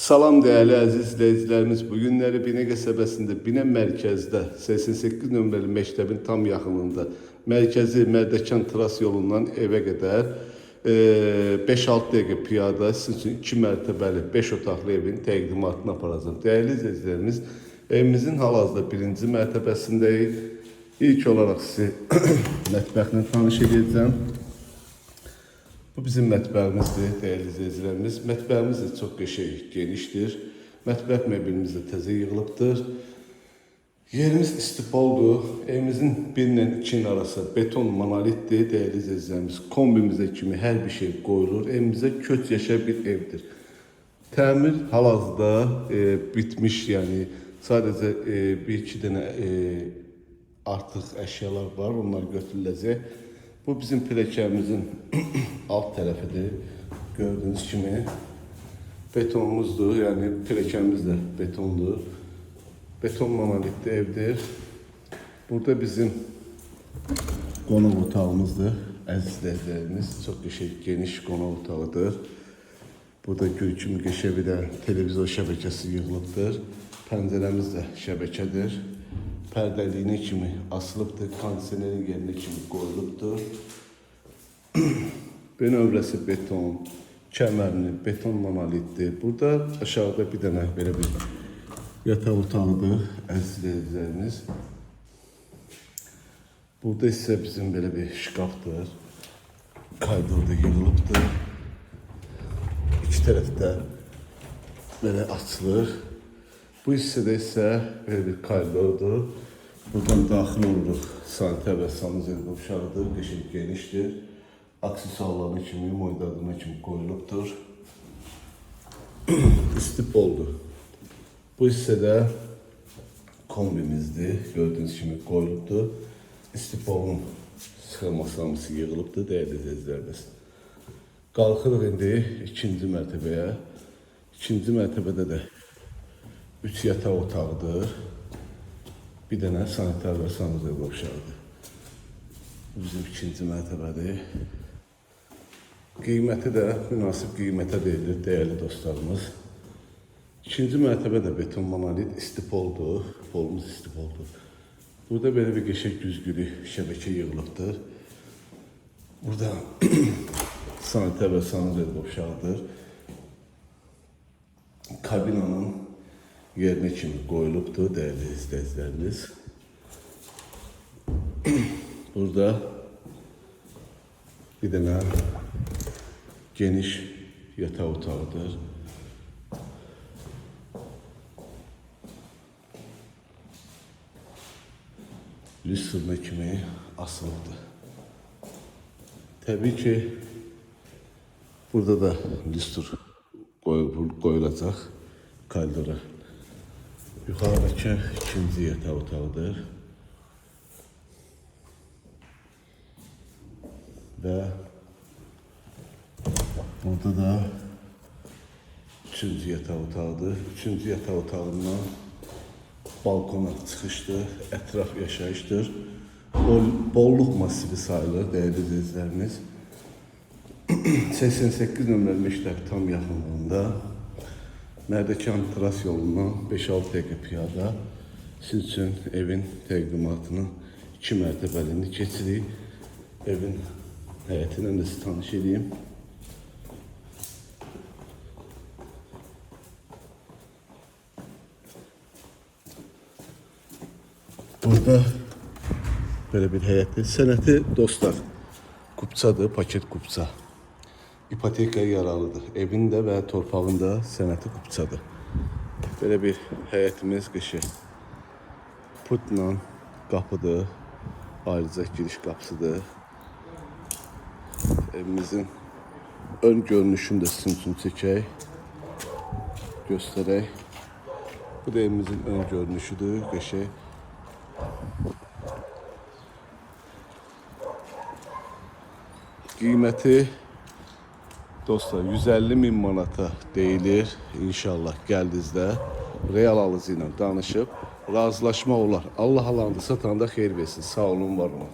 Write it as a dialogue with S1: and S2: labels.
S1: Salam değerli əziz izləyicilərimiz. Bugünləri Binə qəsəbəsində, Binə mərkəzdə 88 nömrəli məktəbin tam yaxınlığında mərkəzi Mərdəkan Tras yolundan evə qədər 5-6 dəqiqə piyada sizin üçün 2 mərtəbəli 5 otaqlı evin təqdimatını aparacağım. Değerli izləyicilərimiz, evimizin hal-hazırda 1-ci mərtəbəsindəyik. İlk olaraq sizi mətbəxlə tanış edəcəm. Bu bizim mətbəximizdir, değerli izləyicilərimiz. Mətbəximiz də çox qəşəng, genişdir. Mətbəx möbilimiz də təzə yığılıbdır. Yerimiz istipoldur. Evimizin 1 ilə 2'nin arası beton monolitdir, değerli izləyicilərimiz. Kombimizə kimi hər bir şey qoyulur. Evimizə köç yaşayan bir evdir. Təmir hal-hazırda bitmiş, yəni sadəcə 1-2 dənə artıq əşyalar var, onlar götürüləcək. Bu bizim pilləkəmizin alt tərəfidir. Gördüyünüz kimi betonumuzdur. Yəni pilləkəmiz də betondur. Beton monolitli evdir. Burada bizim qonaq otağımızdır. Əziz izləyicilərimiz, çox qəşəng, geniş qonaq otağıdır. Burada gürkümü qəşəvidən televizor şəbəkəsi yığılıbdır. Pəncərəmiz də şəbəkədir. Pərdəliyinə kimi asılıbdır, kondisionerin yerinə kimi qoyulubdur. Bönövrəsi beton, kəmərli, beton monolitdir. Burada aşağıda bir dənə belə bir yataq otağıdır, əziz izləyicilərimiz. Burada isə bizim belə bir şkafdır. Koridorda yığılıbdır. İki tərəfdə belə açılır. Bu hissədə isə belə bir koridordur. Buradan daxil oluruq. Sanitär və sanuzel qovşağıdır, qəşəng genişdir. Aksesuarlarına kimi, moydadına kimi qoyulubdur. İstipoldur. Bu hissədə kombimizdir, gördüyünüz kimi qoyulubdur. İstipolun sıxılması hamısı yığılıbdır, değerli izləyicilərimiz. Qalxırıq indi 2-ci mərtəbəyə. 2-ci mərtəbədə də 3 yataq otağıdır. Bir dənə sanitär və sanuzel qovşağıdır. Bu bizim 2-ci mərtəbədir. Qiyməti də münasib qiymətə deyilir, değerli dostlarımız. 2-ci mərtəbə də beton monolit istipoldur. Polumuz istipoldur. Burada belə bir qəşəng güzgülü şəbəkə yığılıbdır. Burada sanitər və sanuzel qovşağıdır. Kabinanın yerinə kimi qoyulubdur, değerli izləyicilərimiz. Burada bir dənə geniş yataq otağıdır. Lüstruna kimi asılıbdır. Təbii ki, burada da lüstr qoyulacaq koridora. Yuxarıdakı 2-ci yataq otağıdır. Və burada da 3-cü yataq otağıdır. 3-cü yataq otağından balkona çıxışdır, ətraf yaşayışdır. Bolluk masivi sayılır, değerli izləyicilərimiz. 88 nömrəli məktəb tam yaxınlığında Mərdəkan Tras yolundan 5-6 dəqiqə piyada siz üçün evin təqdimatını 2 mərtəbəlini keçirik. Evin həyətindən də sizi tanış edeyim. Burada böyle bir həyətdir. Sənəti dostlar, kupçadır, paket kupça. İpotekaya yaralıdır. Evində və torpağında sənəti kupçadır. Böyle bir həyətimiz qışı. Putla qapıdır. Ayrıca giriş qapısıdır. Evimizin ön görünüşünü də sizin üçün çəkək. Göstərək. Bu da evimizin ön görünüşüdür. Qışı. Qiyməti dostlar 150.000 manata deyilir. İnşallah gəldinizdə real alıcı ilə danışıb razılaşma olar. Allah alanı satanda xeyir versin. Sağ olun, var olun.